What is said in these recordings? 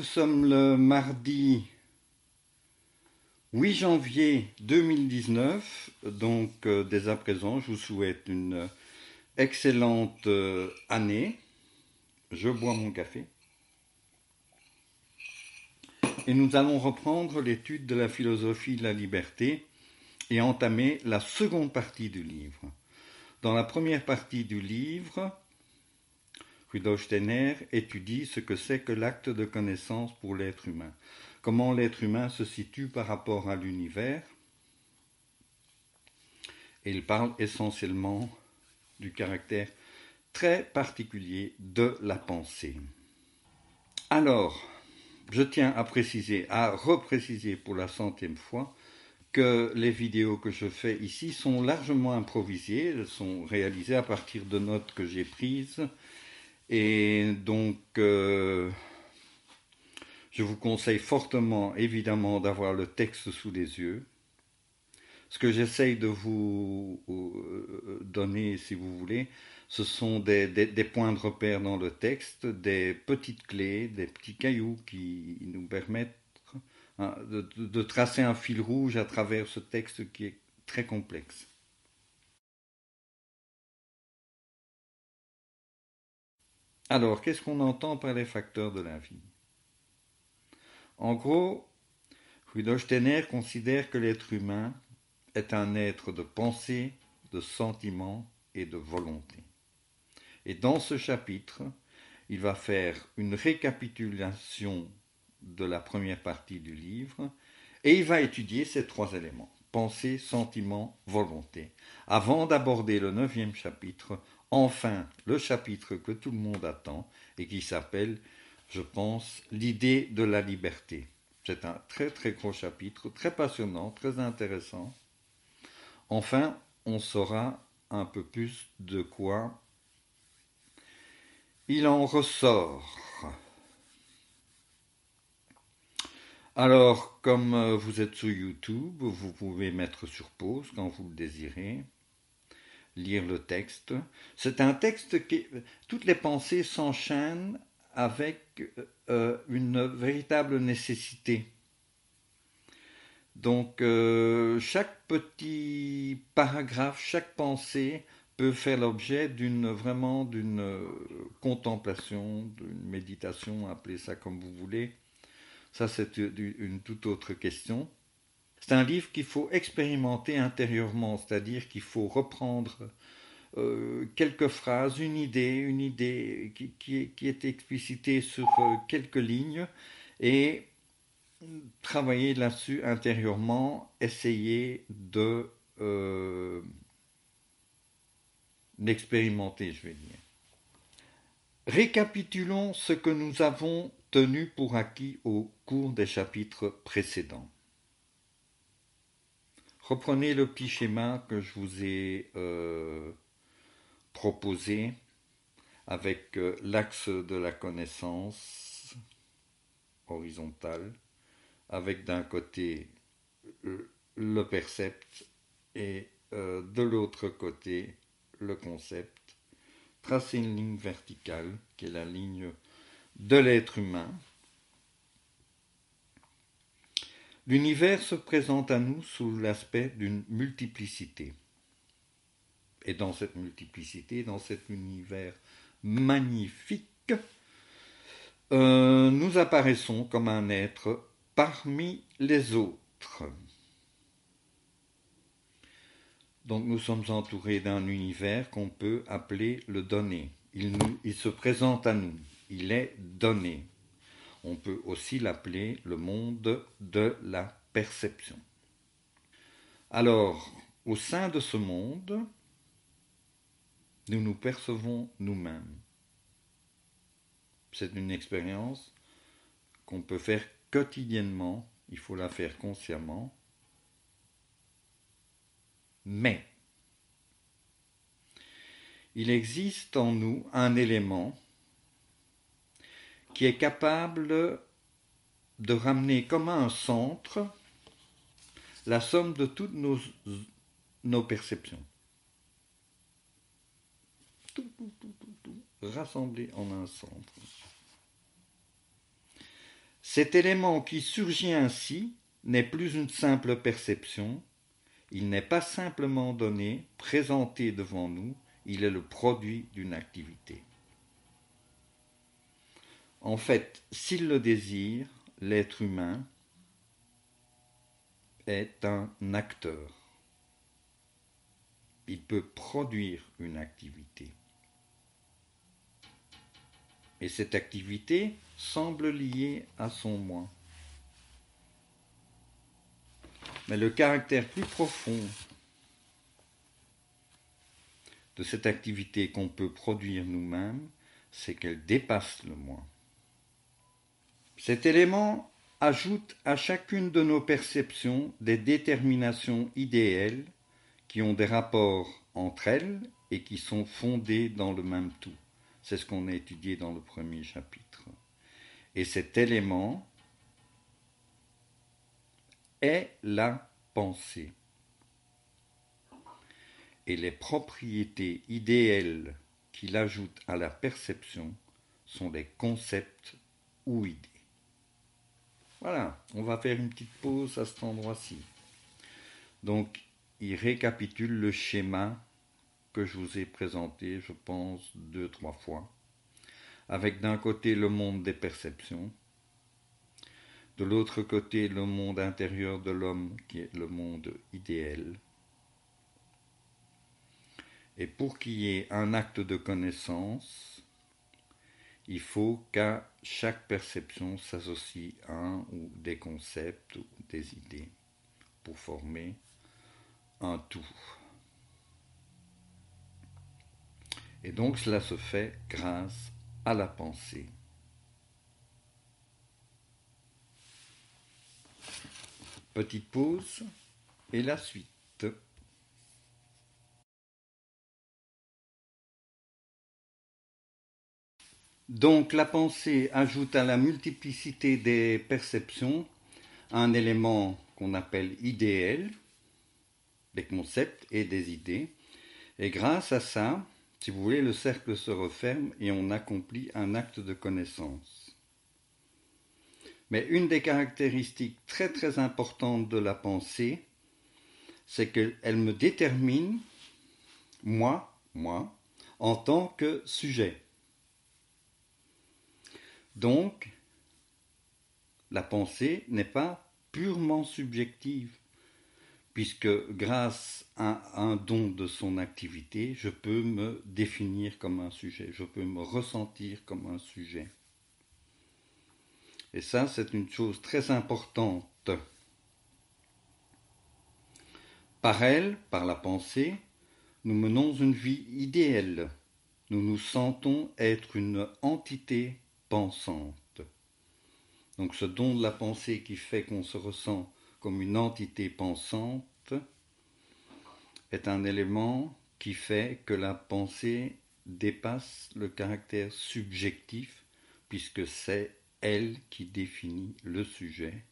nous sommes le mardi 8 janvier 2019, donc dès à présent, je vous souhaite une excellente année. Je bois mon café. Et nous allons reprendre l'étude de la philosophie de la liberté et entamer la seconde partie du livre. Dans la première partie du livre, Rudolf Steiner étudie ce que c'est que l'acte de connaissance pour l'être humain. Comment l'être humain se situe par rapport à l'univers. Et il parle essentiellement du caractère très particulier de la pensée. Alors, je tiens à préciser, à repréciser pour la 100e fois, que les vidéos que je fais ici sont largement improvisées, elles sont réalisées à partir de notes que j'ai prises. Et donc, je vous conseille fortement, évidemment, d'avoir le texte sous les yeux. Ce que j'essaye de vous donner, si vous voulez, ce sont des points de repère dans le texte, des petites clés, des petits cailloux qui nous permettent de tracer un fil rouge à travers ce texte qui est très complexe. Alors, qu'est-ce qu'on entend par les facteurs de la vie? En gros, Rudolf Steiner considère que l'être humain est un être de pensée, de sentiment et de volonté. Et dans ce chapitre, il va faire une récapitulation de la première partie du livre et il va étudier ces trois éléments, pensée, sentiment, volonté, avant d'aborder le 9e chapitre, enfin le chapitre que tout le monde attend et qui s'appelle, je pense, l'idée de la liberté. C'est un très très gros chapitre, très passionnant, très intéressant. Enfin, on saura un peu plus de quoi il en ressort. Alors, comme vous êtes sur YouTube, vous pouvez mettre sur pause quand vous le désirez, lire le texte. C'est un texte qui... Toutes les pensées s'enchaînent avec une véritable nécessité. Donc, chaque petit paragraphe, chaque pensée peut faire l'objet d'une contemplation, d'une méditation, appelez ça comme vous voulez. Ça, c'est une toute autre question. C'est un livre qu'il faut expérimenter intérieurement, c'est-à-dire qu'il faut reprendre quelques phrases, une idée qui est explicitée sur quelques lignes et travailler là-dessus intérieurement, essayer de l'expérimenter, je vais dire. Récapitulons ce que nous avons tenu pour acquis au cours des chapitres précédents. Reprenez le petit schéma que je vous ai proposé avec l'axe de la connaissance horizontale, avec d'un côté le percept et de l'autre côté le concept. Tracer une ligne verticale qui est la ligne de l'être humain. L'univers se présente à nous sous l'aspect d'une multiplicité. Et dans cette multiplicité, dans cet univers magnifique, nous apparaissons comme un être parmi les autres. Donc nous sommes entourés d'un univers qu'on peut appeler le donné. Il se présente à nous, il est donné. On peut aussi l'appeler le monde de la perception. Alors, au sein de ce monde, nous nous percevons nous-mêmes. C'est une expérience qu'on peut faire quotidiennement, il faut la faire consciemment, mais il existe en nous un élément qui est capable de ramener comme un centre la somme de toutes nos perceptions. Tout, rassemblé en un centre. Cet élément qui surgit ainsi n'est plus une simple perception, il n'est pas simplement donné, présenté devant nous, il est le produit d'une activité. En fait, s'il le désire, l'être humain est un acteur. Il peut produire une activité. Et cette activité semble liée à son moi. Mais le caractère plus profond de cette activité qu'on peut produire nous-mêmes, c'est qu'elle dépasse le moi. Cet élément ajoute à chacune de nos perceptions des déterminations idéales qui ont des rapports entre elles et qui sont fondées dans le même tout. C'est ce qu'on a étudié dans le premier chapitre. Et cet élément est la pensée. Et les propriétés idéales qu'il ajoute à la perception sont des concepts ou idées. Voilà, on va faire une petite pause à cet endroit-ci. Donc, il récapitule le schéma que je vous ai présenté, je pense, 2-3 fois, avec d'un côté le monde des perceptions, de l'autre côté le monde intérieur de l'homme qui est le monde idéal. Et pour qu'il y ait un acte de connaissance, il faut qu'à chaque perception s'associe un ou des concepts ou des idées pour former un tout. Et donc cela se fait grâce à la pensée. Petite pause et la suite. Donc la pensée ajoute à la multiplicité des perceptions un élément qu'on appelle idéal, des concepts et des idées. Et grâce à ça, si vous voulez, le cercle se referme et on accomplit un acte de connaissance. Mais une des caractéristiques très très importantes de la pensée, c'est qu'elle me détermine, moi, en tant que sujet. Donc, la pensée n'est pas purement subjective, puisque grâce à un don de son activité, je peux me définir comme un sujet, je peux me ressentir comme un sujet. Et ça, c'est une chose très importante. Par elle, par la pensée, nous menons une vie idéale. Nous nous sentons être une entité pensante. Donc ce don de la pensée qui fait qu'on se ressent comme une entité pensante est un élément qui fait que la pensée dépasse le caractère subjectif puisque c'est elle qui définit le sujet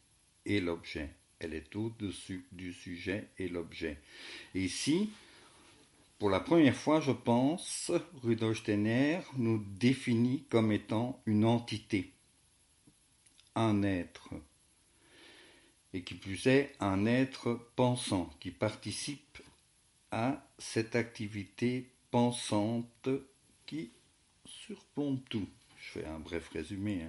et l'objet. Elle est au-dessus du sujet et l'objet. Et ici, pour la première fois, je pense, Rudolf Steiner nous définit comme étant une entité, un être, et qui plus est un être pensant, qui participe à cette activité pensante qui surplombe tout. Je fais un bref résumé.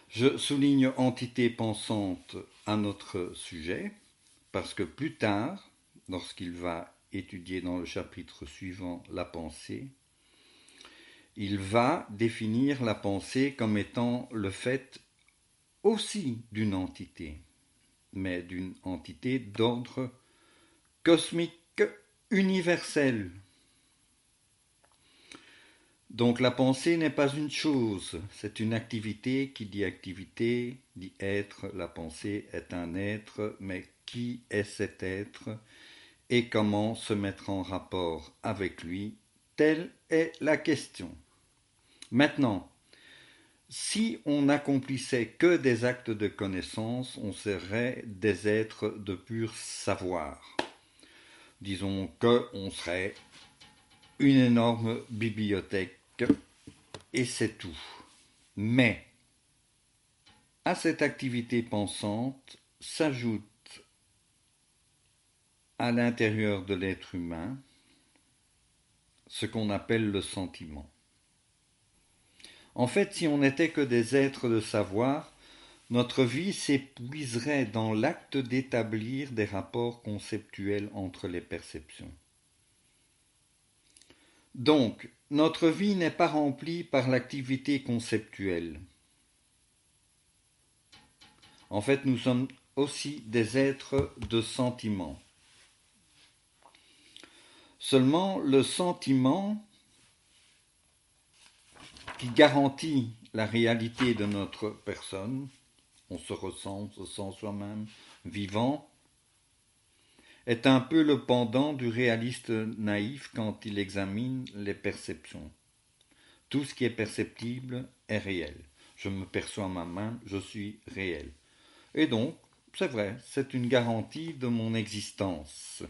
Je souligne entité pensante à notre sujet, parce que plus tard, lorsqu'il va étudier dans le chapitre suivant la pensée, il va définir la pensée comme étant le fait aussi d'une entité, mais d'une entité d'ordre cosmique universel. Donc la pensée n'est pas une chose, c'est une activité. Qui dit activité dit être. La pensée est un être, mais qui est cet être et comment se mettre en rapport avec lui? Telle est la question. Maintenant, si on n'accomplissait que des actes de connaissance, on serait des êtres de pur savoir. Disons qu'on serait une énorme bibliothèque et c'est tout. Mais À cette activité pensante s'ajoute à l'intérieur de l'être humain ce qu'on appelle le sentiment. En fait, si on n'était que des êtres de savoir, notre vie s'épuiserait dans l'acte d'établir des rapports conceptuels entre les perceptions. Donc, notre vie n'est pas remplie par l'activité conceptuelle. En fait, nous sommes aussi des êtres de sentiment. Seulement, le sentiment qui garantit la réalité de notre personne, on se ressent soi-même vivant, est un peu le pendant du réaliste naïf quand il examine les perceptions. Tout ce qui est perceptible est réel. Je me perçois ma main, je suis réel. Et donc, c'est vrai, c'est une garantie de mon existence.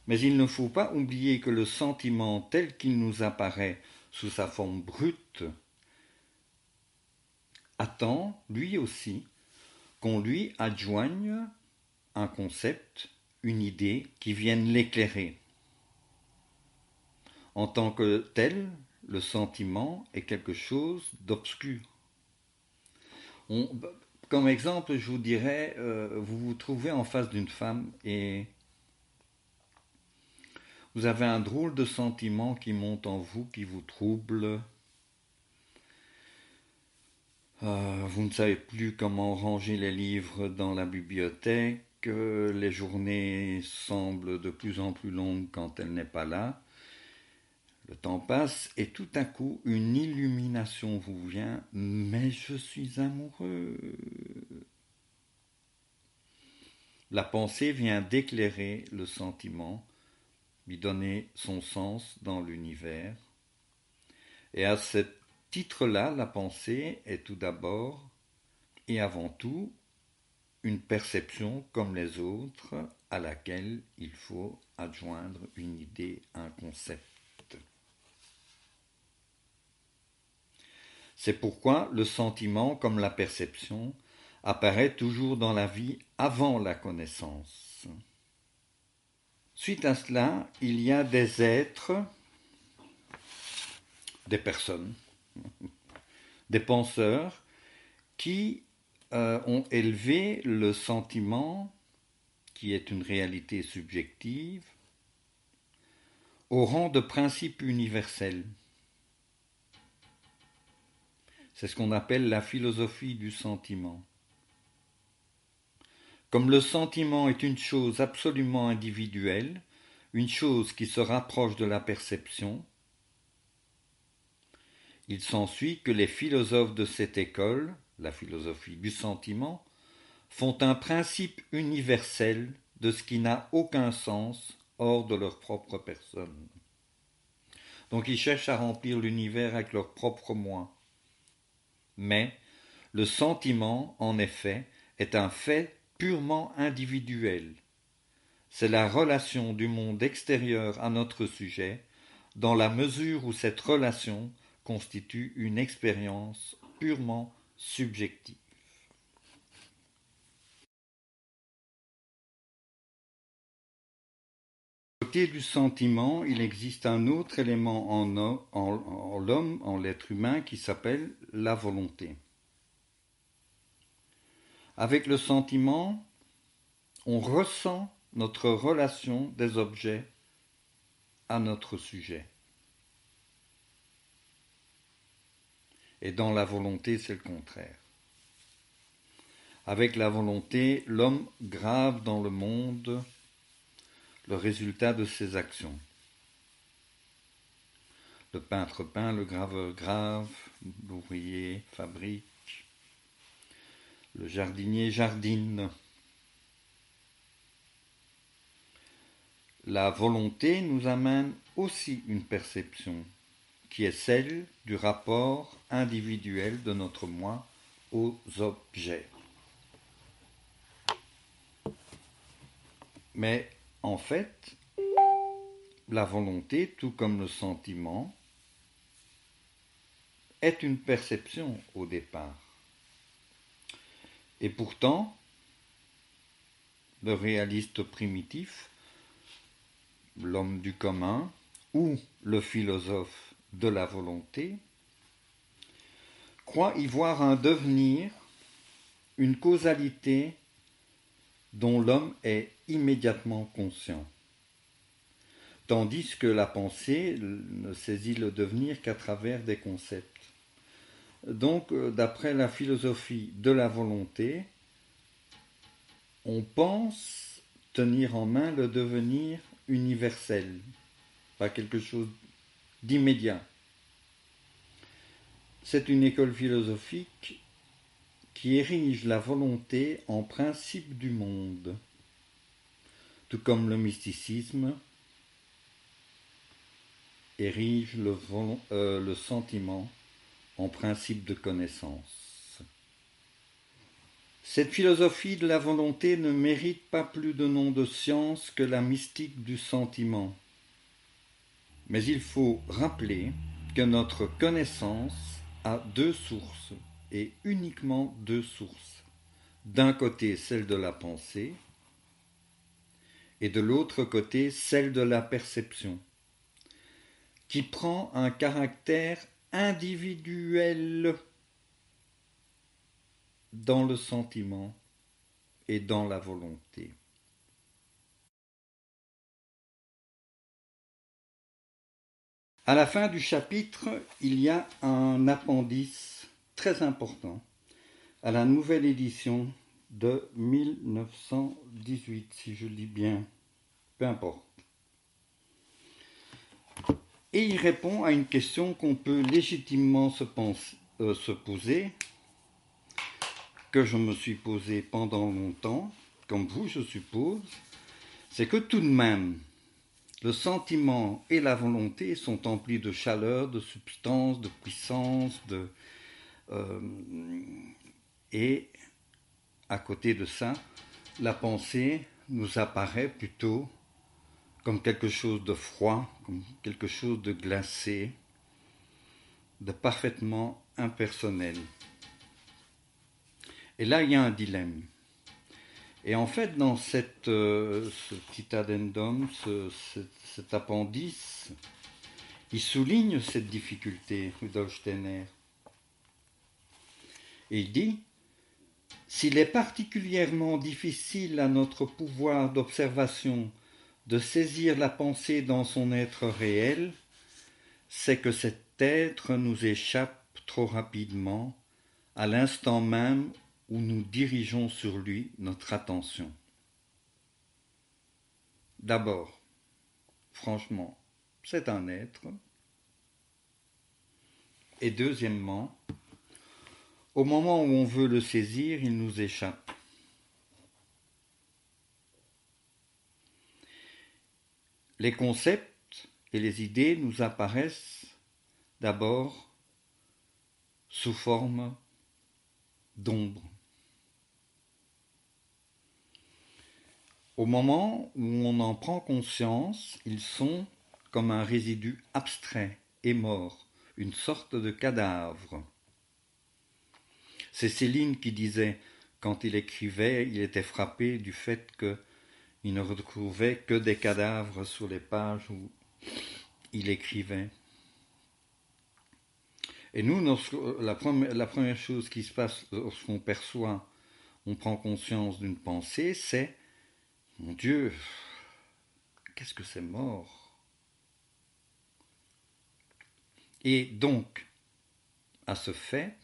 Mais il ne faut pas oublier que le sentiment tel qu'il nous apparaît sous sa forme brute attend, lui aussi, qu'on lui adjoigne un concept, une idée qui vienne l'éclairer. En tant que tel, le sentiment est quelque chose d'obscur. Comme exemple, je vous dirais, vous vous trouvez en face d'une femme et vous avez un drôle de sentiment qui monte en vous, qui vous trouble. Vous ne savez plus comment ranger les livres dans la bibliothèque. Les journées semblent de plus en plus longues quand elle n'est pas là. Le temps passe et tout à coup une illumination vous vient. Mais je suis amoureux. La pensée vient d'éclairer le sentiment, lui donner son sens dans l'univers. Et à ce titre-là, la pensée est tout d'abord et avant tout une perception comme les autres à laquelle il faut adjoindre une idée, un concept. C'est pourquoi le sentiment, comme la perception, apparaît toujours dans la vie avant la connaissance. Suite à cela, il y a des êtres, des personnes, des penseurs qui ont élevé le sentiment, qui est une réalité subjective, au rang de principe universel. C'est ce qu'on appelle la philosophie du sentiment. Comme le sentiment est une chose absolument individuelle, une chose qui se rapproche de la perception, il s'ensuit que les philosophes de cette école, la philosophie du sentiment, font un principe universel de ce qui n'a aucun sens hors de leur propre personne. Donc ils cherchent à remplir l'univers avec leur propre moi. Mais le sentiment, en effet, est un fait purement individuel. C'est la relation du monde extérieur à notre sujet, dans la mesure où cette relation constitue une expérience purement subjective. À côté du sentiment, il existe un autre élément en l'homme, en l'être humain, qui s'appelle la volonté. Avec le sentiment, on ressent notre relation des objets à notre sujet. Et dans la volonté, c'est le contraire. Avec la volonté, l'homme grave dans le monde le résultat de ses actions. Le peintre peint, le graveur grave, l'ouvrier fabrique, le jardinier jardine. La volonté nous amène aussi une perception, qui est celle du rapport individuel de notre moi aux objets. Mais en fait, la volonté, tout comme le sentiment, est une perception au départ. Et pourtant, le réaliste primitif, l'homme du commun, ou le philosophe de la volonté, croit y voir un devenir, une causalité dont l'homme est immédiatement conscient, tandis que la pensée ne saisit le devenir qu'à travers des concepts. Donc, d'après la philosophie de la volonté, on pense tenir en main le devenir universel, pas quelque chose d'immédiat. C'est une école philosophique qui érige la volonté en principe du monde, tout comme le mysticisme érige le sentiment en principe de connaissance. Cette philosophie de la volonté ne mérite pas plus de nom de science que la mystique du sentiment. Mais il faut rappeler que notre connaissance a deux sources, et uniquement deux sources. D'un côté celle de la pensée, et de l'autre côté celle de la perception, qui prend un caractère individuel dans le sentiment et dans la volonté. À la fin du chapitre, il y a un appendice très important à la nouvelle édition de 1918, si je lis bien, peu importe. Et il répond à une question qu'on peut légitimement se poser, que je me suis posée pendant longtemps, comme vous je suppose, c'est que tout de même, le sentiment et la volonté sont emplis de chaleur, de substance, de puissance, et à côté de ça, la pensée nous apparaît plutôt comme quelque chose de froid, comme quelque chose de glacé, de parfaitement impersonnel. Et là, il y a un dilemme. Et en fait, dans ce petit addendum, cet appendice, il souligne cette difficulté, Rudolf Steiner. Et il dit, s'il est particulièrement difficile à notre pouvoir d'observation de saisir la pensée dans son être réel, c'est que cet être nous échappe trop rapidement à l'instant même où nous dirigeons sur lui notre attention. D'abord, franchement, c'est un être. Et deuxièmement, au moment où on veut le saisir, il nous échappe. Les concepts et les idées nous apparaissent d'abord sous forme d'ombre. Au moment où on en prend conscience, ils sont comme un résidu abstrait et mort, une sorte de cadavre. C'est Céline qui disait, quand il écrivait, il était frappé du fait qu'il ne retrouvait que des cadavres sur les pages où il écrivait. Et nous, la première chose qui se passe lorsqu'on perçoit, on prend conscience d'une pensée, c'est « Mon Dieu, qu'est-ce que c'est mort ?» Et donc, à ce fait,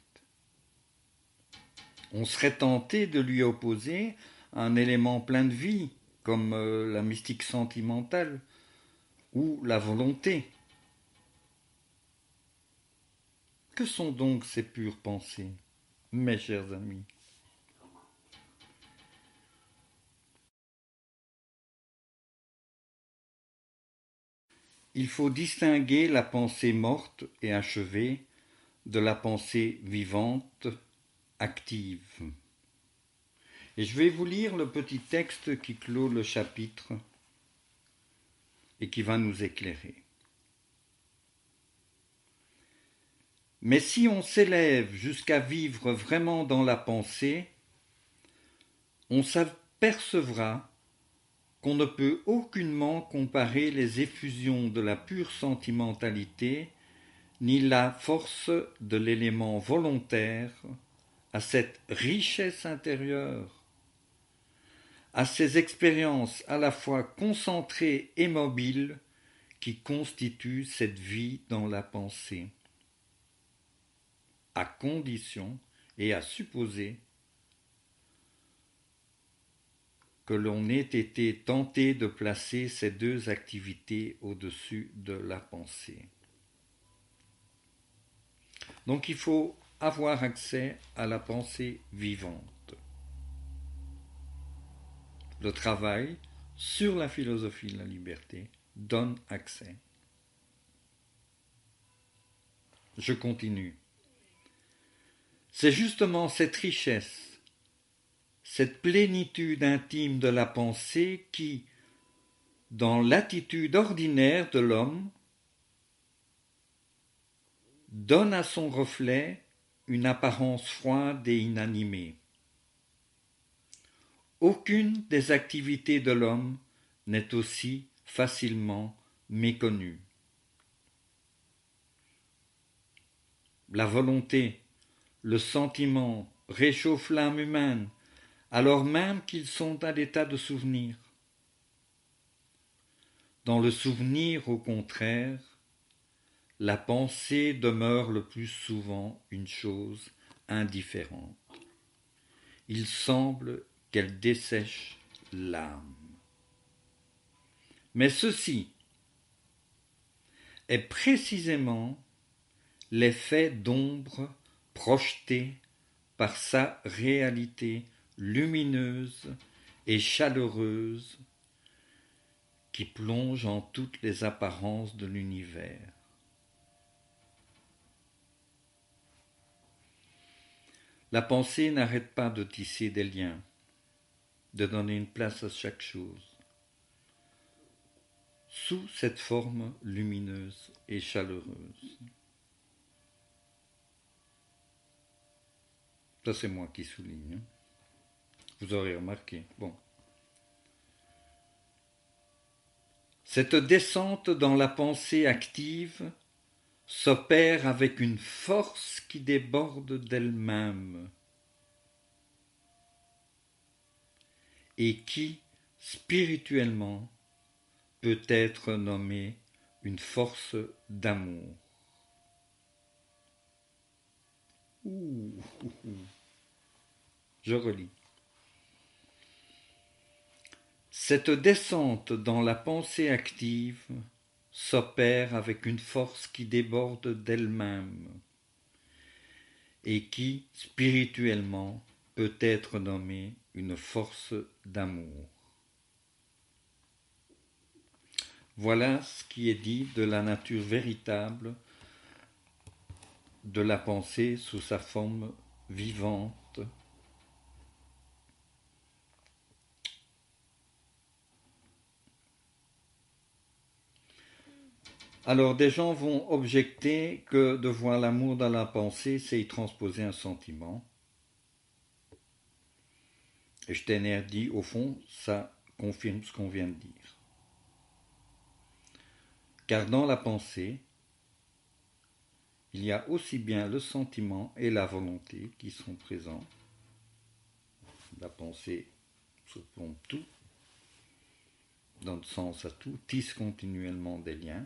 on serait tenté de lui opposer un élément plein de vie, comme la mystique sentimentale ou la volonté. Que sont donc ces pures pensées, mes chers amis ? Il faut distinguer la pensée morte et achevée de la pensée vivante, active. Et je vais vous lire le petit texte qui clôt le chapitre et qui va nous éclairer. Mais si on s'élève jusqu'à vivre vraiment dans la pensée, on s'apercevra qu'on ne peut aucunement comparer les effusions de la pure sentimentalité ni la force de l'élément volontaire à cette richesse intérieure, à ces expériences à la fois concentrées et mobiles qui constituent cette vie dans la pensée, à condition et à supposer que l'on ait été tenté de placer ces deux activités au-dessus de la pensée. Donc il faut avoir accès à la pensée vivante. Le travail sur la philosophie de la liberté donne accès. Je continue. C'est justement cette richesse, cette plénitude intime de la pensée qui, dans l'attitude ordinaire de l'homme, donne à son reflet une apparence froide et inanimée. Aucune des activités de l'homme n'est aussi facilement méconnue. La volonté, le sentiment réchauffent l'âme humaine, alors même qu'ils sont à l'état de souvenir. Dans le souvenir, au contraire, la pensée demeure le plus souvent une chose indifférente. Il semble qu'elle dessèche l'âme. Mais ceci est précisément l'effet d'ombre projeté par sa réalité lumineuse et chaleureuse qui plonge en toutes les apparences de l'univers. La pensée n'arrête pas de tisser des liens, de donner une place à chaque chose, sous cette forme lumineuse et chaleureuse. Ça, c'est moi qui souligne. Vous aurez remarqué. Bon. Cette descente dans la pensée active s'opère avec une force qui déborde d'elle-même et qui, spirituellement, peut être nommée une force d'amour. Je relis. Cette descente dans la pensée active s'opère avec une force qui déborde d'elle-même et qui, spirituellement, peut être nommée une force d'amour. Voilà ce qui est dit de la nature véritable de la pensée sous sa forme vivante. Alors des gens vont objecter que de voir l'amour dans la pensée, c'est y transposer un sentiment. Et Steiner dit, au fond, ça confirme ce qu'on vient de dire. Car dans la pensée, il y a aussi bien le sentiment et la volonté qui sont présents. La pensée surplombe tout, donne sens à tout, tisse continuellement des liens.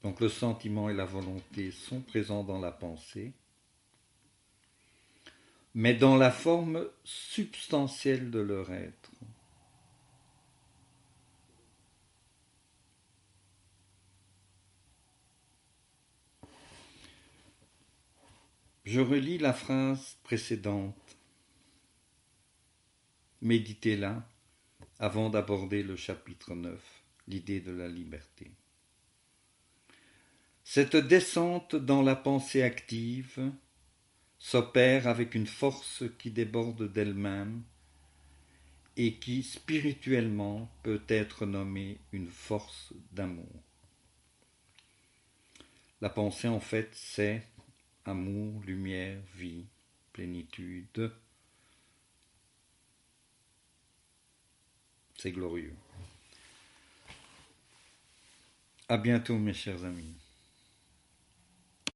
Donc le sentiment et la volonté sont présents dans la pensée, mais dans la forme substantielle de leur être. Je relis la phrase précédente. Méditez-la avant d'aborder le chapitre 9, l'idée de la liberté. Cette descente dans la pensée active s'opère avec une force qui déborde d'elle-même et qui, spirituellement, peut être nommée une force d'amour. La pensée, en fait, c'est amour, lumière, vie, plénitude, C'est glorieux. À bientôt mes chers amis.